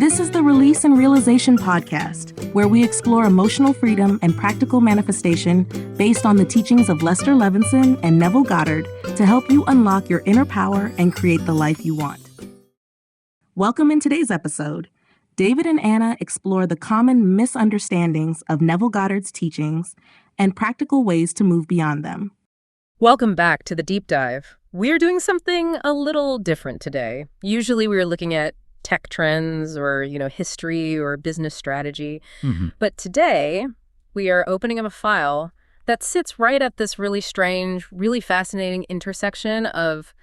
This is the Release and Realization podcast, where we explore emotional freedom and practical manifestation based on the teachings of Lester Levinson and Neville Goddard to help you unlock your inner power and create the life you want. Welcome in today's episode. David and Anna explore the common misunderstandings of Neville Goddard's teachings and practical ways to move beyond them. Welcome back to the deep dive. We're doing something a little different today. Usually we're looking at tech trends or, history or business strategy. But today we are opening up a file that sits right at this really strange, really fascinating intersection of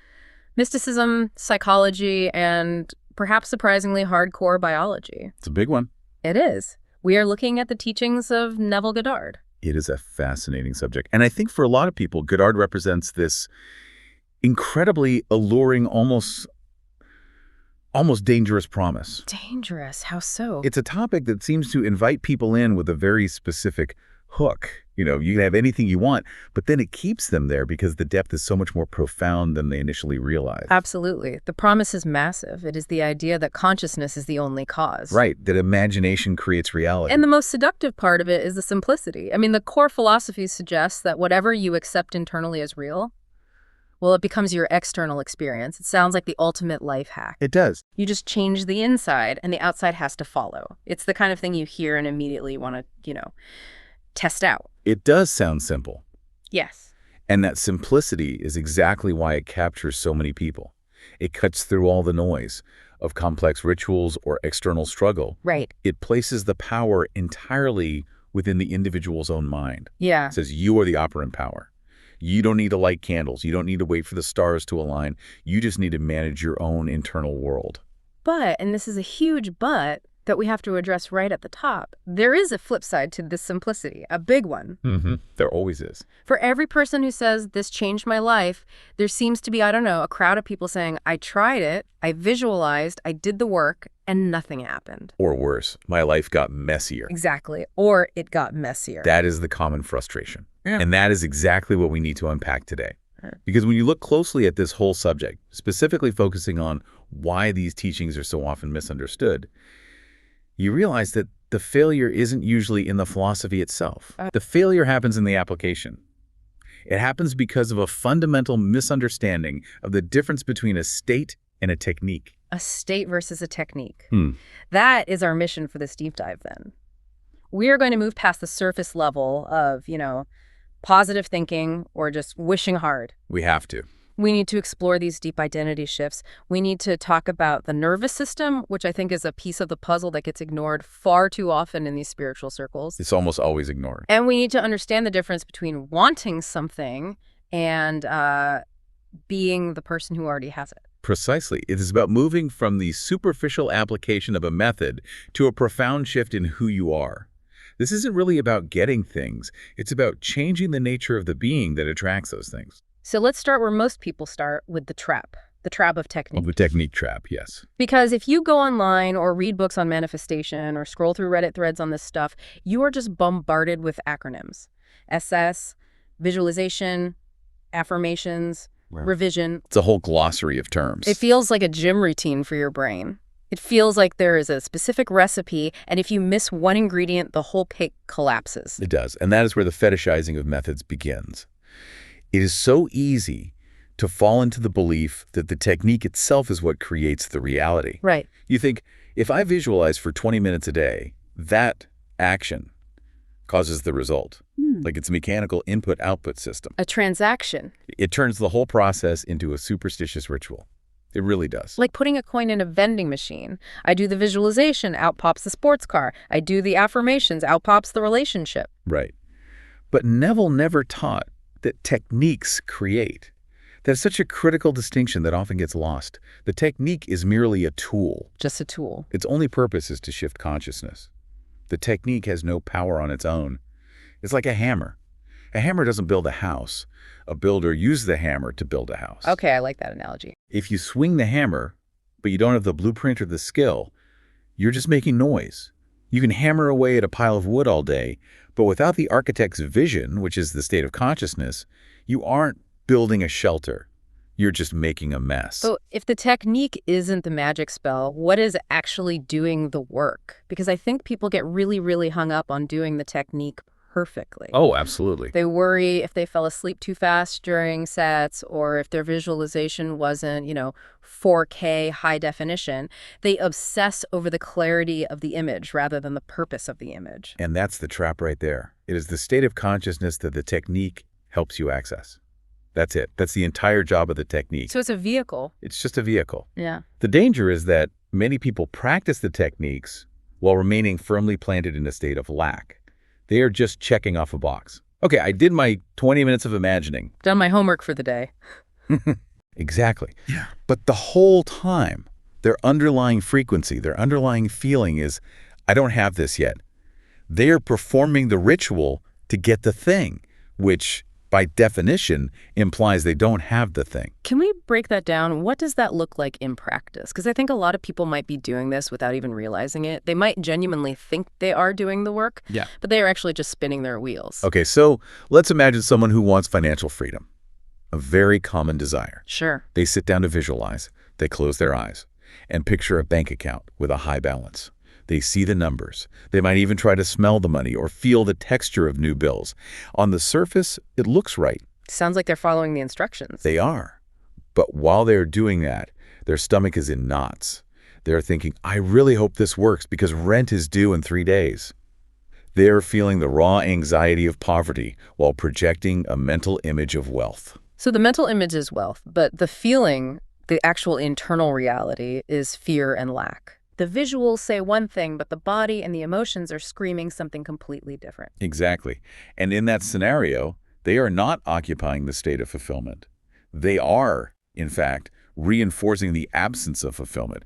mysticism, psychology, and perhaps surprisingly hardcore biology. It's a big one. It is. We are looking at the teachings of Neville Goddard. It is a fascinating subject. And I think for a lot of people, Goddard represents this incredibly alluring, almost dangerous promise. Dangerous? How so? It's a topic that seems to invite people in with a very specific hook. You can have anything you want, but then it keeps them there because the depth is so much more profound than they initially realized. Absolutely. The promise is massive. It is the idea that consciousness is the only cause. Right, that imagination creates reality. And the most seductive part of it is the simplicity. The core philosophy suggests that whatever you accept internally as real, well, it becomes your external experience. It sounds like the ultimate life hack. It does. You just change the inside, and the outside has to follow. It's the kind of thing you hear and immediately want to, test out. It does sound simple. Yes. And that simplicity is exactly why it captures so many people. It cuts through all the noise of complex rituals or external struggle. Right. It places the power entirely within the individual's own mind. Yeah. It says you are the operant power. You don't need to light candles. You don't need to wait for the stars to align. You just need to manage your own internal world. But, and this is a huge but that we have to address right at the top, there is a flip side to this simplicity, a big one. There always is. For every person who says, this changed my life, there seems to be, a crowd of people saying, I tried it, I visualized, I did the work, and nothing happened. Or worse, my life got messier. Exactly. Or it got messier. That is the common frustration. Yeah. And that is exactly what we need to unpack today. Because when you look closely at this whole subject, specifically focusing on why these teachings are so often misunderstood, you realize that the failure isn't usually in the philosophy itself. The failure happens in the application. It happens because of a fundamental misunderstanding of the difference between a state and a technique. A state versus a technique. That is our mission for this deep dive then. We are going to move past the surface level of, positive thinking or just wishing hard. We have to. We need to explore these deep identity shifts. We need to talk about the nervous system, which I think is a piece of the puzzle that gets ignored far too often in these spiritual circles. It's almost always ignored. And we need to understand the difference between wanting something and being the person who already has it. Precisely. It is about moving from the superficial application of a method to a profound shift in who you are. This isn't really about getting things. It's about changing the nature of the being that attracts those things. So let's start where most people start, with the trap of technique. Well, the technique trap, yes. Because if you go online or read books on manifestation or scroll through Reddit threads on this stuff, you are just bombarded with acronyms. SS, visualization, affirmations, revision. It's a whole glossary of terms. It feels like a gym routine for your brain. It feels like there is a specific recipe, and if you miss one ingredient, the whole cake collapses. It does, and that is where the fetishizing of methods begins. It is so easy to fall into the belief that the technique itself is what creates the reality. Right. You think, if I visualize for 20 minutes a day, that action causes the result. Like it's a mechanical input-output system. A transaction. It turns the whole process into a superstitious ritual. It really does. Like putting a coin in a vending machine. I do the visualization, out pops the sports car. I do the affirmations, out pops the relationship. Right. But Neville never taught that techniques create. That's such a critical distinction that often gets lost. The technique is merely a tool. Just a tool. Its only purpose is to shift consciousness. The technique has no power on its own. It's like a hammer. A hammer doesn't build a house. A builder uses the hammer to build a house. Okay, I like that analogy. If you swing the hammer, but you don't have the blueprint or the skill, you're just making noise. You can hammer away at a pile of wood all day, but without the architect's vision, which is the state of consciousness, you aren't building a shelter. You're just making a mess. So if the technique isn't the magic spell, what is actually doing the work? Because I think people get really, really hung up on doing the technique perfectly. Oh, absolutely. They worry if they fell asleep too fast during sets or if their visualization wasn't, 4K high definition. They obsess over the clarity of the image rather than the purpose of the image. And that's the trap right there. It is the state of consciousness that the technique helps you access. That's it. That's the entire job of the technique. So it's a vehicle. It's just a vehicle. Yeah. The danger is that many people practice the techniques while remaining firmly planted in a state of lack. They are just checking off a box. Okay, I did my 20 minutes of imagining. Done my homework for the day. Exactly. Yeah. But the whole time, their underlying frequency, their underlying feeling is, I don't have this yet. They are performing the ritual to get the thing, which by definition implies they don't have the thing. Can we break that down? What does that look like in practice? Because I think a lot of people might be doing this without even realizing it. They might genuinely think they are doing the work, but they are actually just spinning their wheels. Okay, so let's imagine someone who wants financial freedom, a very common desire. Sure. They sit down to visualize, they close their eyes, and picture a bank account with a high balance. They see the numbers. They might even try to smell the money or feel the texture of new bills. On the surface, it looks right. Sounds like they're following the instructions. They are. But while they're doing that, their stomach is in knots. They're thinking, I really hope this works because rent is due in 3 days. They're feeling the raw anxiety of poverty while projecting a mental image of wealth. So the mental image is wealth, but the feeling, the actual internal reality, is fear and lack. The visuals say one thing, but the body and the emotions are screaming something completely different. Exactly. And in that scenario, they are not occupying the state of fulfillment. They are, in fact, reinforcing the absence of fulfillment.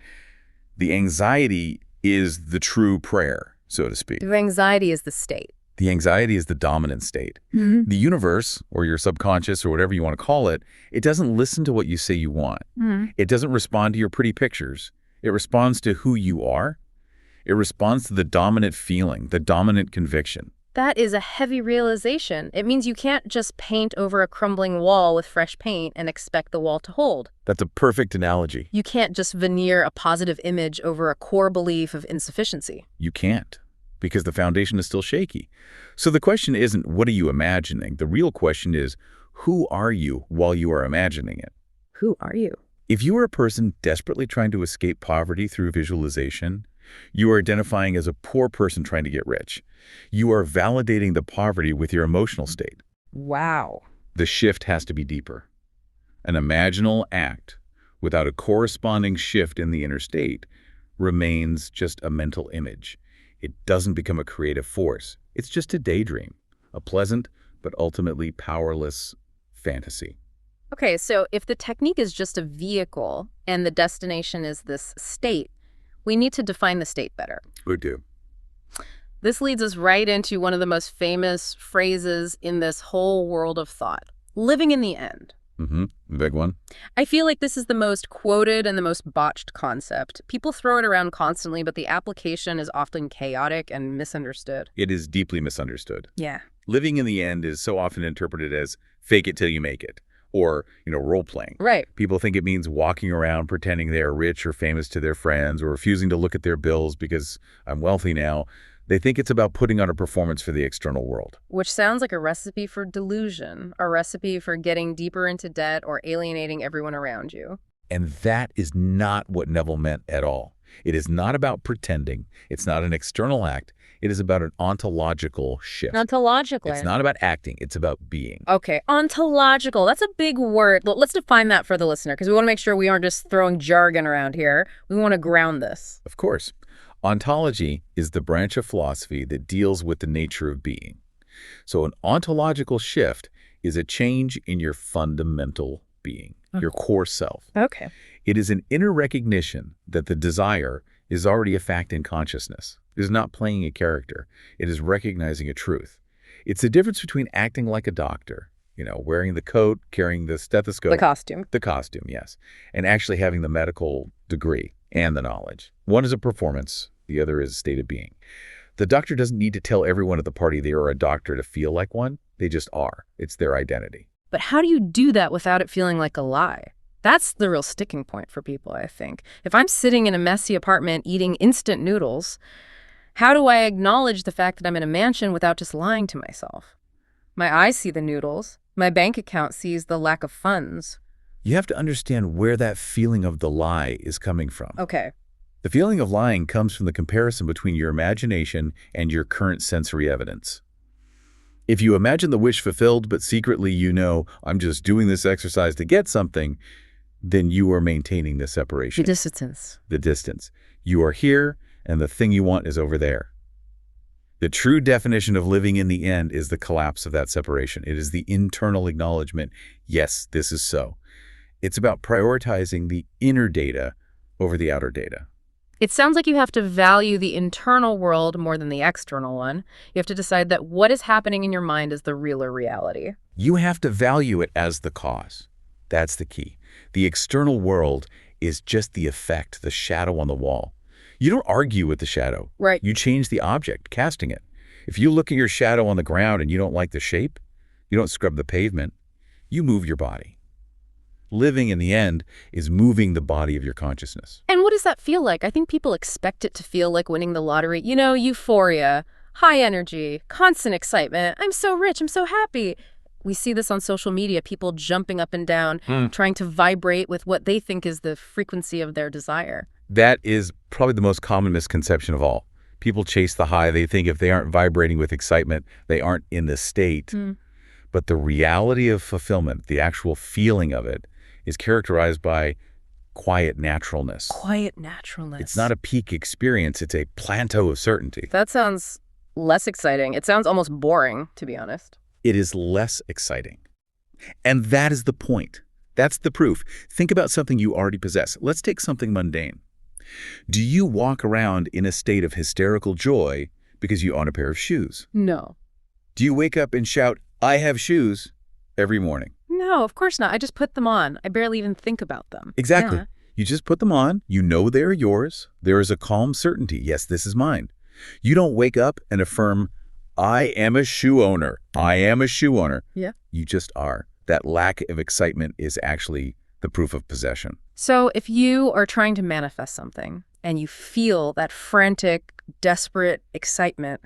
The anxiety is the true prayer, so to speak. The anxiety is the state. The anxiety is the dominant state. Mm-hmm. The universe, or your subconscious, or whatever you want to call it, it doesn't listen to what you say you want. Mm-hmm. It doesn't respond to your pretty pictures. It responds to who you are. It responds to the dominant feeling, the dominant conviction. That is a heavy realization. It means you can't just paint over a crumbling wall with fresh paint and expect the wall to hold. That's a perfect analogy. You can't just veneer a positive image over a core belief of insufficiency. You can't, because the foundation is still shaky. So the question isn't, what are you imagining? The real question is, who are you while you are imagining it? Who are you? If you are a person desperately trying to escape poverty through visualization, you are identifying as a poor person trying to get rich. You are validating the poverty with your emotional state. Wow. The shift has to be deeper. An imaginal act without a corresponding shift in the inner state remains just a mental image. It doesn't become a creative force. It's just a daydream, a pleasant but ultimately powerless fantasy. Okay, so if the technique is just a vehicle and the destination is this state, we need to define the state better. We do. This leads us right into one of the most famous phrases in this whole world of thought, living in the end. Mm-hmm. The big one. I feel like this is the most quoted and the most botched concept. People throw it around constantly, but the application is often chaotic and misunderstood. It is deeply misunderstood. Yeah. Living in the end is so often interpreted as fake it till you make it. Or, role-playing. Right. People think it means walking around pretending they are rich or famous to their friends or refusing to look at their bills because I'm wealthy now. They think it's about putting on a performance for the external world. Which sounds like a recipe for delusion, a recipe for getting deeper into debt or alienating everyone around you. And that is not what Neville meant at all. It is not about pretending. It's not an external act. It is about an ontological shift. Ontological. It's not about acting. It's about being. Okay, ontological. That's a big word. Let's define that for the listener, because we want to make sure we aren't just throwing jargon around here. We want to ground this. Of course. Ontology is the branch of philosophy that deals with the nature of being. So an ontological shift is a change in your fundamental being, your core self. Okay. It is an inner recognition that the desire is already a fact in consciousness. It is not playing a character. It is recognizing a truth. It's the difference between acting like a doctor, wearing the coat, carrying the stethoscope. The costume. The costume, yes. And actually having the medical degree and the knowledge. One is a performance. The other is a state of being. The doctor doesn't need to tell everyone at the party they are a doctor to feel like one. They just are. It's their identity. But how do you do that without it feeling like a lie? That's the real sticking point for people, I think. If I'm sitting in a messy apartment eating instant noodles, how do I acknowledge the fact that I'm in a mansion without just lying to myself? My eyes see the noodles. My bank account sees the lack of funds. You have to understand where that feeling of the lie is coming from. Okay. The feeling of lying comes from the comparison between your imagination and your current sensory evidence. If you imagine the wish fulfilled, but secretly you know, I'm just doing this exercise to get something, then you are maintaining the separation. The distance. The distance. You are here, and the thing you want is over there. The true definition of living in the end is the collapse of that separation. It is the internal acknowledgement, yes, this is so. It's about prioritizing the inner data over the outer data. It sounds like you have to value the internal world more than the external one. You have to decide that what is happening in your mind is the realer reality. You have to value it as the cause. That's the key. The external world is just the effect, the shadow on the wall. You don't argue with the shadow. Right. You change the object, casting it. If you look at your shadow on the ground and you don't like the shape, you don't scrub the pavement, you move your body. Living, in the end, is moving the body of your consciousness. And what does that feel like? I think people expect it to feel like winning the lottery. You know, euphoria, high energy, constant excitement. I'm so rich, I'm so happy. We see this on social media, people jumping up and down, trying to vibrate with what they think is the frequency of their desire. That is probably the most common misconception of all. People chase the high. They think if they aren't vibrating with excitement, they aren't in the state. But the reality of fulfillment, the actual feeling of it, is characterized by quiet naturalness. Quiet naturalness. It's not a peak experience. It's a plateau of certainty. That sounds less exciting. It sounds almost boring, to be honest. It is less exciting. And that is the point. That's the proof. Think about something you already possess. Let's take something mundane. Do you walk around in a state of hysterical joy because you own a pair of shoes? No. Do you wake up and shout, I have shoes, every morning? No, of course not. I just put them on. I barely even think about them. Exactly. Yeah. You just put them on. You know they're yours. There is a calm certainty. Yes, this is mine. You don't wake up and affirm, I am a shoe owner. I am a shoe owner. Yeah. You just are. That lack of excitement is actually the proof of possession. So if you are trying to manifest something and you feel that frantic, desperate excitement,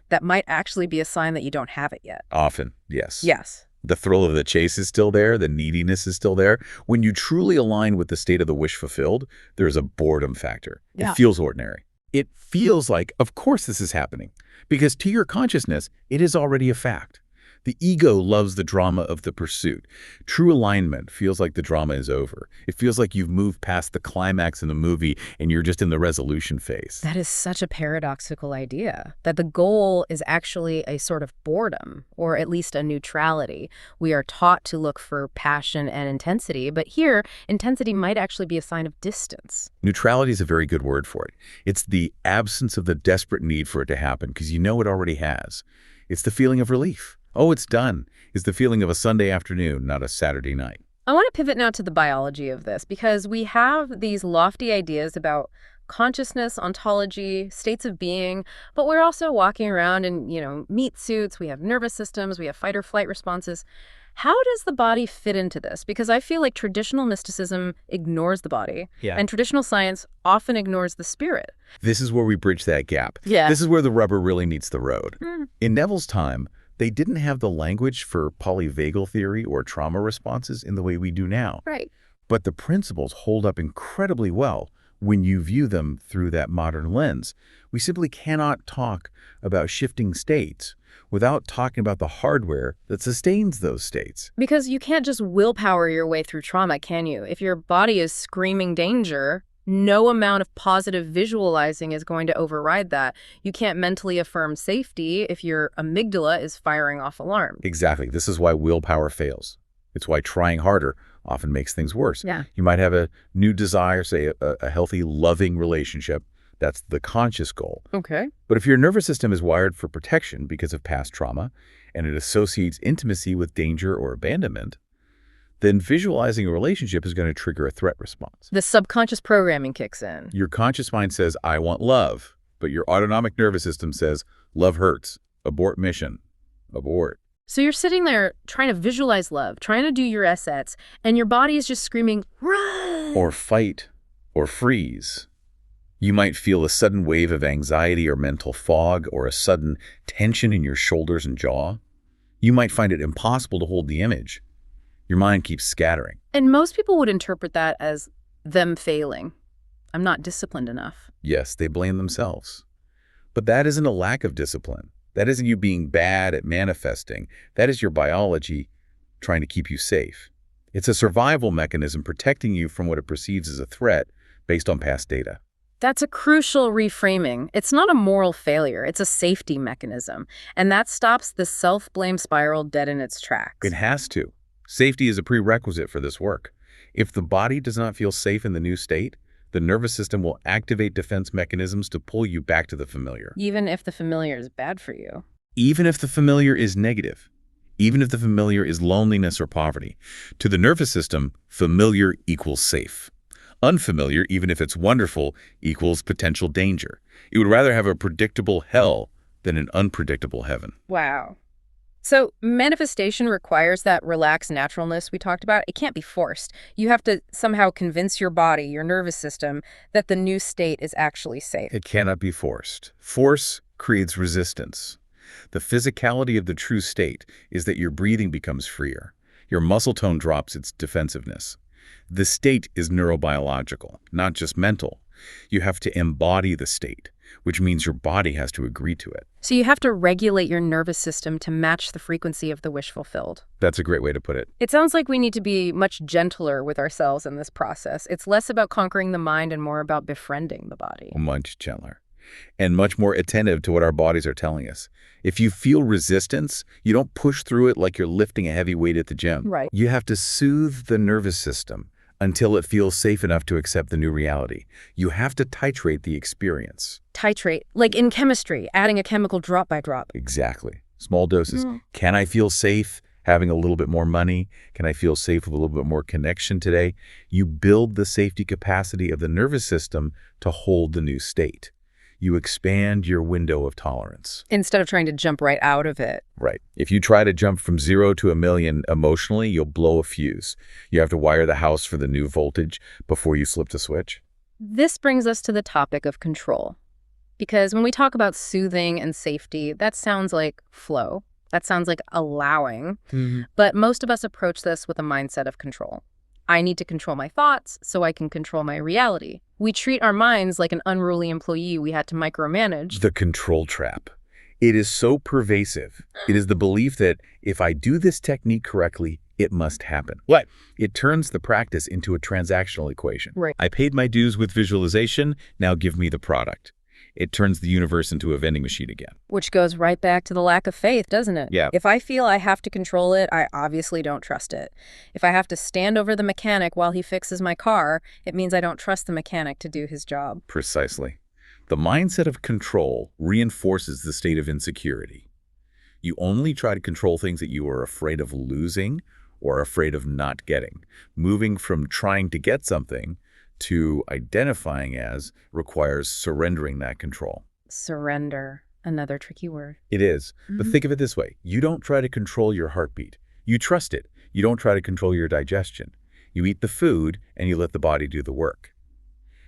that might actually be a sign that you don't have it yet. Often, yes. Yes. The thrill of the chase is still there. The neediness is still there. When you truly align with the state of the wish fulfilled, there's a boredom factor. Yeah. It feels ordinary. It feels like, of course this is happening, because to your consciousness, it is already a fact. The ego loves the drama of the pursuit. True alignment feels like the drama is over. It feels like you've moved past the climax in the movie and you're just in the resolution phase. That is such a paradoxical idea, that the goal is actually a sort of boredom, or at least a neutrality. We are taught to look for passion and intensity, but here, intensity might actually be a sign of distance. Neutrality is a very good word for it. It's the absence of the desperate need for it to happen because you know it already has. It's the feeling of relief. Oh, it's done, is the feeling of a Sunday afternoon, not a Saturday night. I want to pivot now to the biology of this, because we have these lofty ideas about consciousness, ontology, states of being, but we're also walking around in, meat suits. We have nervous systems. We have fight or flight responses. How does the body fit into this? Because I feel like traditional mysticism ignores the body, and traditional science often ignores the spirit. This is where we bridge that gap. Yeah. This is where the rubber really meets the road. In Neville's time, they didn't have the language for polyvagal theory or trauma responses in the way we do now. Right. But the principles hold up incredibly well when you view them through that modern lens. We simply cannot talk about shifting states without talking about the hardware that sustains those states. Because you can't just willpower your way through trauma, can you? If your body is screaming danger, no amount of positive visualizing is going to override that. You can't mentally affirm safety if your amygdala is firing off alarms. Exactly. This is why willpower fails. It's why trying harder often makes things worse. Yeah. You might have a new desire, say a healthy, loving relationship. That's the conscious goal. Okay. But if your nervous system is wired for protection because of past trauma, and it associates intimacy with danger or abandonment, then visualizing a relationship is going to trigger a threat response. The subconscious programming kicks in. Your conscious mind says, I want love, but your autonomic nervous system says, love hurts, abort mission, abort. So you're sitting there trying to visualize love, trying to do your assets, and your body is just screaming, run! Or fight, or freeze. You might feel a sudden wave of anxiety or mental fog, or a sudden tension in your shoulders and jaw. You might find it impossible to hold the image. Your mind keeps scattering. And most people would interpret that as them failing. I'm not disciplined enough. Yes, they blame themselves. But that isn't a lack of discipline. That isn't you being bad at manifesting. That is your biology trying to keep you safe. It's a survival mechanism protecting you from what it perceives as a threat based on past data. That's a crucial reframing. It's not a moral failure. It's a safety mechanism. And that stops the self-blame spiral dead in its tracks. It has to. Safety is a prerequisite for this work. If the body does not feel safe in the new state, the nervous system will activate defense mechanisms to pull you back to the familiar. Even if the familiar is bad for you. Even if the familiar is negative. Even if the familiar is loneliness or poverty. To the nervous system, familiar equals safe. Unfamiliar, even if it's wonderful, equals potential danger. It would rather have a predictable hell than an unpredictable heaven. Wow. So manifestation requires that relaxed naturalness we talked about. It can't be forced. You have to somehow convince your body, your nervous system, that the new state is actually safe. It cannot be forced. Force creates resistance. The physicality of the true state is that your breathing becomes freer. Your muscle tone drops its defensiveness. The state is neurobiological, not just mental. You have to embody the state, which means your body has to agree to it. So you have to regulate your nervous system to match the frequency of the wish fulfilled. That's a great way to put it. It sounds like we need to be much gentler with ourselves in this process. It's less about conquering the mind and more about befriending the body. Much gentler. And much more attentive to what our bodies are telling us. If you feel resistance, you don't push through it like you're lifting a heavy weight at the gym. Right. You have to soothe the nervous system until it feels safe enough to accept the new reality. You have to titrate the experience. Titrate, like in chemistry, adding a chemical drop by drop. Exactly. Small doses. Can I feel safe having a little bit more money? Can I feel safe with a little bit more connection today? You build the safety capacity of the nervous system to hold the new state. You expand your window of tolerance. Instead of trying to jump right out of it. Right. If you try to jump from 0 to 1,000,000 emotionally, you'll blow a fuse. You have to wire the house for the new voltage before you slip the switch. This brings us to the topic of control. Because when we talk about soothing and safety, that sounds like flow. That sounds like allowing. But most of us approach this with a mindset of control. I need to control my thoughts so I can control my reality. We treat our minds like an unruly employee we had to micromanage. The control trap. It is so pervasive. It is the belief that if I do this technique correctly, it must happen. What? It turns the practice into a transactional equation. Right. I paid my dues with visualization, now give me the product. It turns the universe into a vending machine again. Which goes right back to the lack of faith, doesn't it? Yeah. If I feel I have to control it, I obviously don't trust it. If I have to stand over the mechanic while he fixes my car, it means I don't trust the mechanic to do his job. Precisely. The mindset of control reinforces the state of insecurity. You only try to control things that you are afraid of losing or afraid of not getting. Moving from trying to get something to identifying as requires surrendering that control. Surrender, another tricky word. It is. But think of it this way. You don't try to control your heartbeat. You trust it. You don't try to control your digestion. You eat the food and you let the body do the work.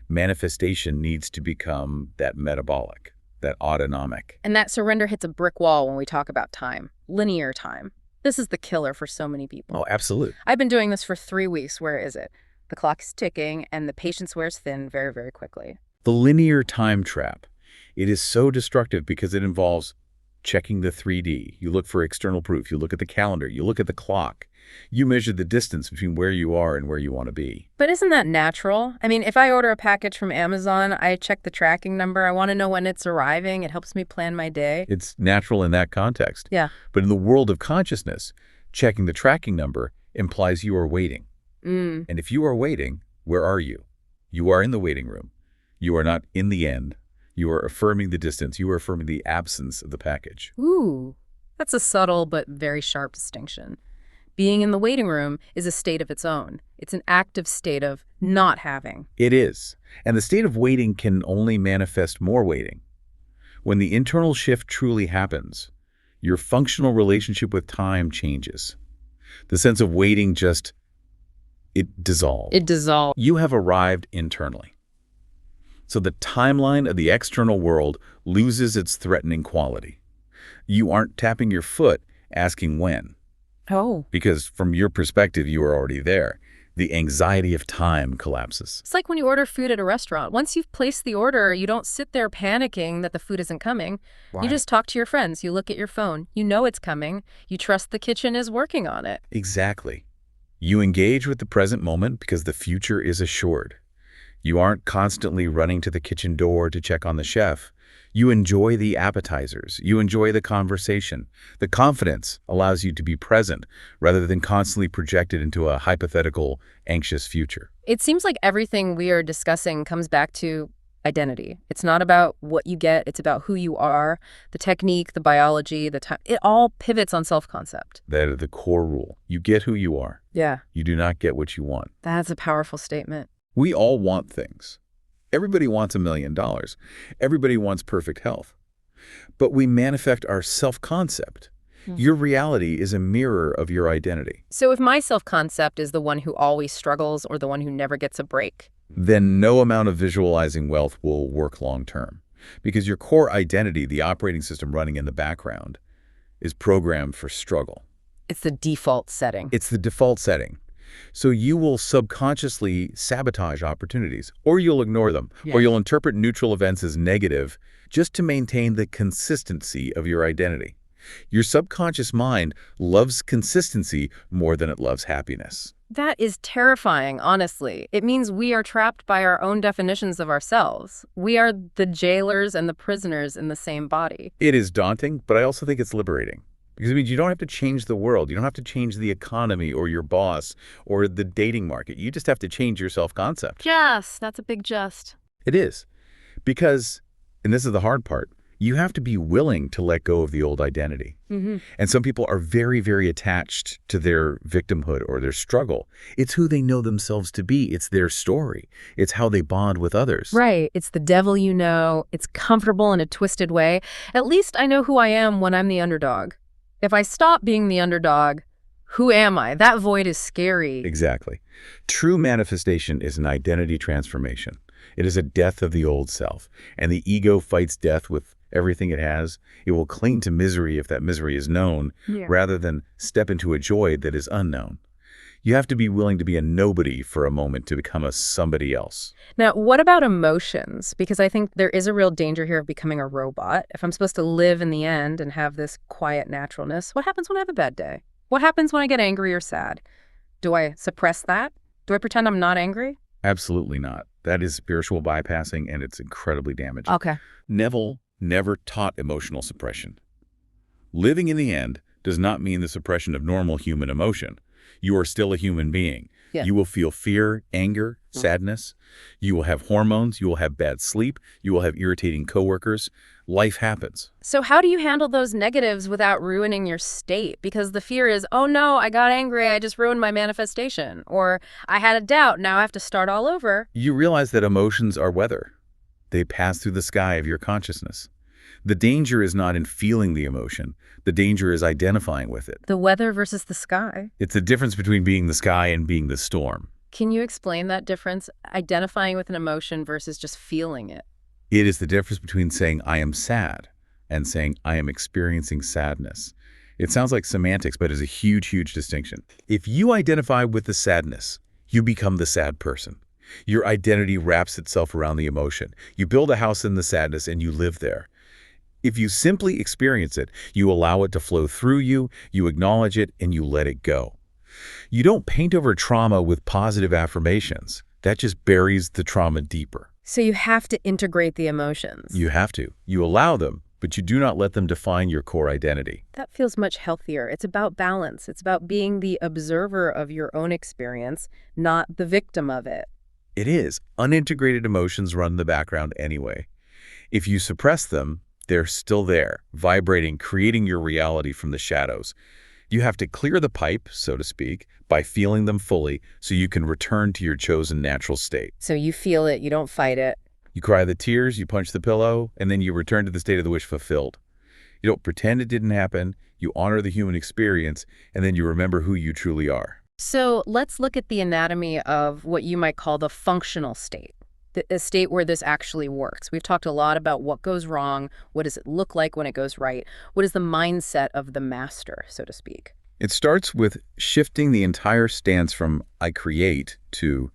Manifestation needs to become that metabolic, that autonomic. And that surrender hits a brick wall when we talk about time, linear time. This is the killer for so many people. Oh, absolutely. I've been doing this for 3 weeks. Where is it? The clock is ticking and the patience wears thin very, very quickly. The linear time trap. It is so destructive because it involves checking the 3D. You look for external proof. You look at the calendar. You look at the clock. You measure the distance between where you are and where you want to be. But isn't that natural? I mean, if I order a package from Amazon, I check the tracking number. I want to know when it's arriving. It helps me plan my day. It's natural in that context. Yeah. But in the world of consciousness, checking the tracking number implies you are waiting. And if you are waiting, where are you? You are in the waiting room. You are not in the end. You are affirming the distance. You are affirming the absence of the package. Ooh, that's a subtle but very sharp distinction. Being in the waiting room is a state of its own. It's an active state of not having. It is. And the state of waiting can only manifest more waiting. When the internal shift truly happens, your functional relationship with time changes. The sense of waiting it dissolves. It dissolves. You have arrived internally. So the timeline of the external world loses its threatening quality. You aren't tapping your foot asking when. Oh. Because from your perspective, you are already there. The anxiety of time collapses. It's like when you order food at a restaurant. Once you've placed the order, you don't sit there panicking that the food isn't coming. Why? You just talk to your friends. You look at your phone. You know it's coming. You trust the kitchen is working on it. Exactly. You engage with the present moment because the future is assured. You aren't constantly running to the kitchen door to check on the chef. You enjoy the appetizers. You enjoy the conversation. The confidence allows you to be present rather than constantly projected into a hypothetical, anxious future. It seems like everything we are discussing comes back to identity. It's not about what you get. It's about who you are, the technique, the biology, the time. It all pivots on self-concept. That is the core rule. You get who you are. Yeah. You do not get what you want. That's a powerful statement. We all want things. Everybody wants $1 million. Everybody wants perfect health. But we manifest our self-concept. Your reality is a mirror of your identity. So if my self-concept is the one who always struggles or the one who never gets a break, then no amount of visualizing wealth will work long-term. Because your core identity, the operating system running in the background, is programmed for struggle. it's the default setting. It's the default setting. So you will subconsciously sabotage opportunities, or you'll ignore them, or you'll interpret neutral events as negative just to maintain the consistency of your identity. Your subconscious mind loves consistency more than it loves happiness. That is terrifying, honestly. It means we are trapped by our own definitions of ourselves. We are the jailers and the prisoners in the same body. It is daunting, but I also think it's liberating. Because it means you don't have to change the world. You don't have to change the economy or your boss or the dating market. You just have to change your self-concept. Yes, that's a big just. It is. Because, and this is the hard part, you have to be willing to let go of the old identity. Mm-hmm. And some people are very, very attached to their victimhood or their struggle. It's who they know themselves to be. It's their story. It's how they bond with others. Right. It's the devil you know. It's comfortable in a twisted way. At least I know who I am when I'm the underdog. If I stop being the underdog, who am I? That void is scary. Exactly. True manifestation is an identity transformation. It is a death of the old self. And the ego fights death with everything it has. It will cling to misery if that misery is known, rather than step into a joy that is unknown. You have to be willing to be a nobody for a moment to become a somebody else. Now, what about emotions? Because I think there is a real danger here of becoming a robot. If I'm supposed to live in the end and have this quiet naturalness, what happens when I have a bad day? What happens when I get angry or sad? Do I suppress that? Do I pretend I'm not angry? Absolutely not. That is spiritual bypassing, and it's incredibly damaging. Okay. Neville never taught emotional suppression. Living in the end does not mean the suppression of normal human emotion. You are still a human being. Yeah. You will feel fear, anger, sadness. You will have hormones. You will have bad sleep. You will have irritating coworkers. Life happens. So how do you handle those negatives without ruining your state? Because the fear is, oh no, I got angry, I just ruined my manifestation. Or I had a doubt, now I have to start all over. You realize that emotions are weather. They pass through the sky of your consciousness. The danger is not in feeling the emotion. The danger is identifying with it. The weather versus the sky. It's the difference between being the sky and being the storm. Can you explain that difference? Identifying with an emotion versus just feeling it. It is the difference between saying, I am sad, and saying, I am experiencing sadness. It sounds like semantics, but it's a huge, huge distinction. If you identify with the sadness, you become the sad person. Your identity wraps itself around the emotion. You build a house in the sadness and you live there. If you simply experience it, you allow it to flow through you, you acknowledge it, and you let it go. You don't paint over trauma with positive affirmations. That just buries the trauma deeper. So you have to integrate the emotions. You have to. You allow them, but you do not let them define your core identity. That feels much healthier. It's about balance. It's about being the observer of your own experience, not the victim of it. It is. Unintegrated emotions run in the background anyway. If you suppress them, they're still there, vibrating, creating your reality from the shadows. You have to clear the pipe, so to speak, by feeling them fully so you can return to your chosen natural state. So you feel it, you don't fight it. You cry the tears, you punch the pillow, and then you return to the state of the wish fulfilled. You don't pretend it didn't happen. You honor the human experience, and then you remember who you truly are. So let's look at the anatomy of what you might call the functional state, a state where this actually works. We've talked a lot about what goes wrong, what does it look like when it goes right, what is the mindset of the master, so to speak. It starts with shifting the entire stance from I create to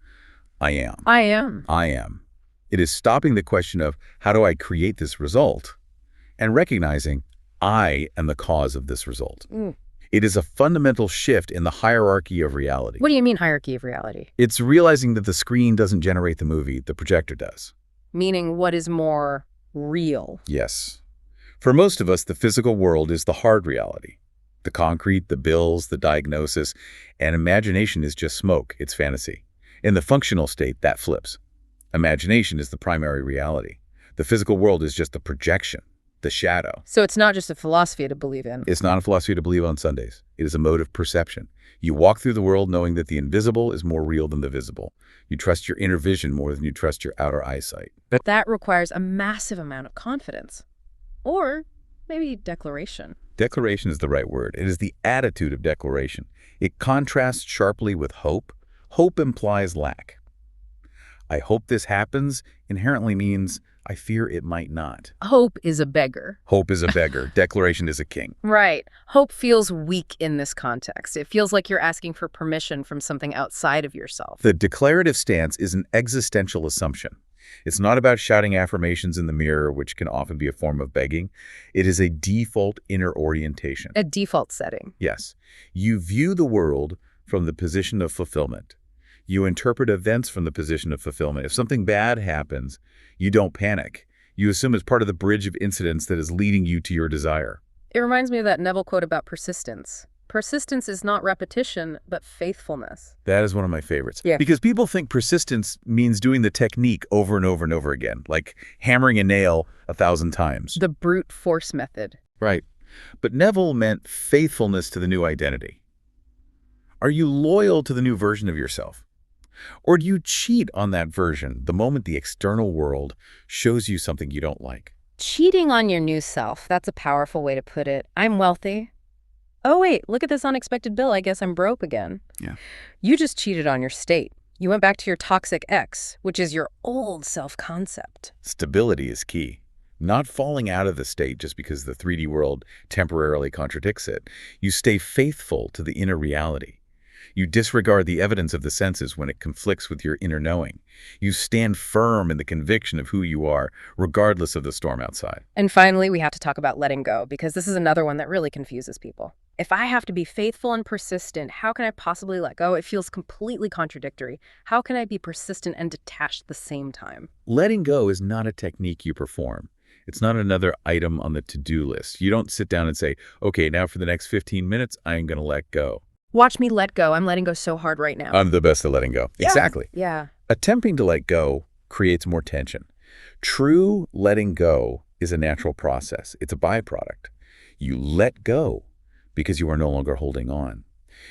I am. I am. I am. It is stopping the question of how do I create this result and recognizing I am the cause of this result. It is a fundamental shift in the hierarchy of reality. What do you mean hierarchy of reality? It's realizing that the screen doesn't generate the movie, the projector does. Meaning what is more real? Yes. For most of us, the physical world is the hard reality. The concrete, the bills, the diagnosis, and imagination is just smoke, it's fantasy. In the functional state, that flips. Imagination is the primary reality. The physical world is just the projection, the shadow. So it's not just a philosophy to believe in. It's not a philosophy to believe on Sundays. It is a mode of perception. You walk through the world knowing that the invisible is more real than the visible. You trust your inner vision more than you trust your outer eyesight. That requires a massive amount of confidence. Or maybe declaration. Declaration is the right word. It is the attitude of declaration. It contrasts sharply with hope. Hope implies lack. I hope this happens inherently means I fear it might not. Hope is a beggar. Hope is a beggar. Declaration is a king. Right. Hope feels weak in this context. It feels like you're asking for permission from something outside of yourself. The declarative stance is an existential assumption. It's not about shouting affirmations in the mirror, which can often be a form of begging. It is a default inner orientation. A default setting. Yes. You view the world from the position of fulfillment. You interpret events from the position of fulfillment. If something bad happens, you don't panic. You assume it's part of the bridge of incidents that is leading you to your desire. It reminds me of that Neville quote about persistence. Persistence is not repetition, but faithfulness. That is one of my favorites. Yeah. Because people think persistence means doing the technique over and over and over again, like hammering a nail 1,000 times. The brute force method. Right. But Neville meant faithfulness to the new identity. Are you loyal to the new version of yourself? Or do you cheat on that version the moment the external world shows you something you don't like? Cheating on your new self. That's a powerful way to put it. I'm wealthy. Oh, wait, look at this unexpected bill. I guess I'm broke again. Yeah. You just cheated on your state. You went back to your toxic ex, which is your old self-concept. Stability is key. Not falling out of the state just because the 3D world temporarily contradicts it. You stay faithful to the inner reality. You disregard the evidence of the senses when it conflicts with your inner knowing. You stand firm in the conviction of who you are, regardless of the storm outside. And finally, we have to talk about letting go, because this is another one that really confuses people. If I have to be faithful and persistent, how can I possibly let go? It feels completely contradictory. How can I be persistent and detached at the same time? Letting go is not a technique you perform. It's not another item on the to-do list. You don't sit down and say, okay, now for the next 15 minutes, I'm going to let go. Watch me let go. I'm letting go so hard right now. I'm the best at letting go. Yeah. Exactly. Yeah. Attempting to let go creates more tension. True letting go is a natural process. It's a byproduct. You let go because you are no longer holding on.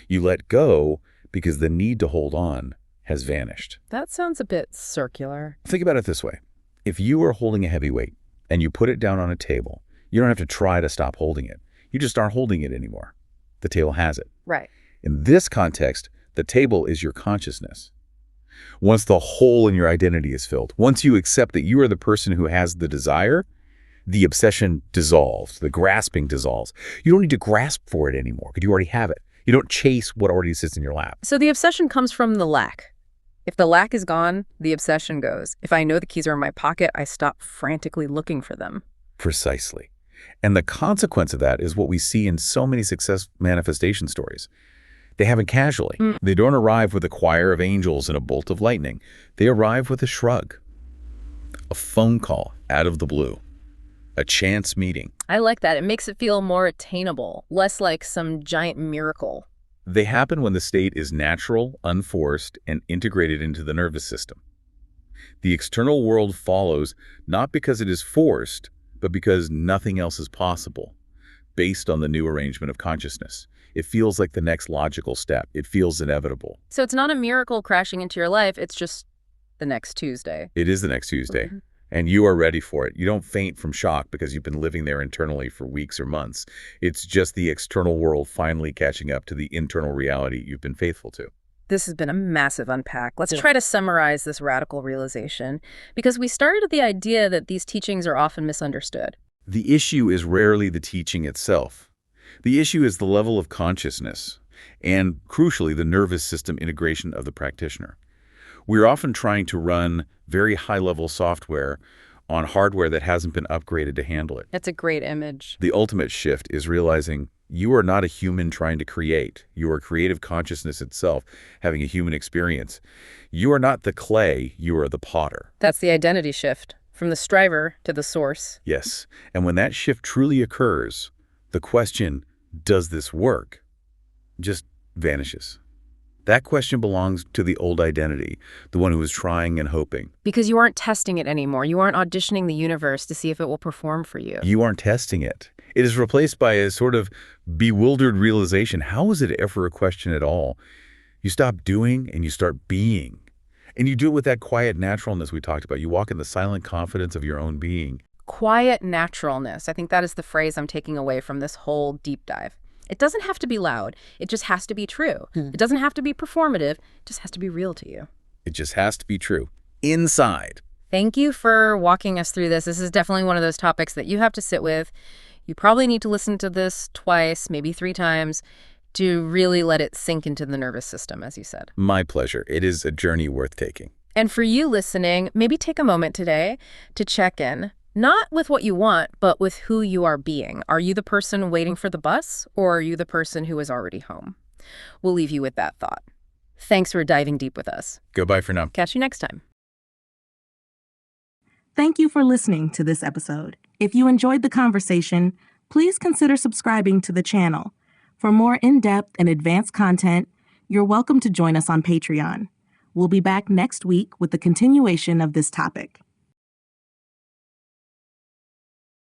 You let go because the need to hold on has vanished. That sounds a bit circular. Think about it this way. If you are holding a heavy weight and you put it down on a table, you don't have to try to stop holding it. You just aren't holding it anymore. The table has it. Right. In this context, the table is your consciousness. Once the hole in your identity is filled, once you accept that you are the person who has the desire, the obsession dissolves, the grasping dissolves. You don't need to grasp for it anymore because you already have it. You don't chase what already sits in your lap. So the obsession comes from the lack. If the lack is gone, the obsession goes. If I know the keys are in my pocket, I stop frantically looking for them. Precisely. And the consequence of that is what we see in so many success manifestation stories. They happen casually. They don't arrive with a choir of angels and a bolt of lightning. They arrive with a shrug, a phone call out of the blue, a chance meeting. I like that. It makes it feel more attainable, less like some giant miracle. They happen when the state is natural, unforced, and integrated into the nervous system. The external world follows not because it is forced, but because nothing else is possible, based on the new arrangement of consciousness. It feels like the next logical step. It feels inevitable. So it's not a miracle crashing into your life. It's just the next Tuesday. It is the next Tuesday. and you are ready for it. You don't faint from shock because you've been living there internally for weeks or months. It's just the external world finally catching up to the internal reality you've been faithful to. This has been a massive unpack. Let's try to summarize this radical realization, because we started with the idea that these teachings are often misunderstood. The issue is rarely the teaching itself. The issue is the level of consciousness and, crucially, the nervous system integration of the practitioner. We're often trying to run very high-level software on hardware that hasn't been upgraded to handle it. That's a great image. The ultimate shift is realizing you are not a human trying to create. You are creative consciousness itself, having a human experience. You are not the clay, you are the potter. That's the identity shift, from the striver to the source. Yes, and when that shift truly occurs, the question, does this work, just vanishes. That question belongs to the old identity, the one who was trying and hoping. Because you aren't testing it anymore. You aren't auditioning the universe to see if it will perform for you. You aren't testing it. It is replaced by a sort of bewildered realization. How is it ever a question at all? You stop doing and you start being. And you do it with that quiet naturalness we talked about. You walk in the silent confidence of your own being. Quiet naturalness. I think that is the phrase I'm taking away from this whole deep dive. It doesn't have to be loud. It just has to be true. It doesn't have to be performative. It just has to be real to you. It just has to be true. Inside. Thank you for walking us through this. This is definitely one of those topics that you have to sit with. You probably need to listen to this twice, maybe 3 times, to really let it sink into the nervous system, as you said. My pleasure. It is a journey worth taking. And for you listening, maybe take a moment today to check in. Not with what you want, but with who you are being. Are you the person waiting for the bus, or are you the person who is already home? We'll leave you with that thought. Thanks for diving deep with us. Goodbye for now. Catch you next time. Thank you for listening to this episode. If you enjoyed the conversation, please consider subscribing to the channel. For more in-depth and advanced content, you're welcome to join us on Patreon. We'll be back next week with the continuation of this topic.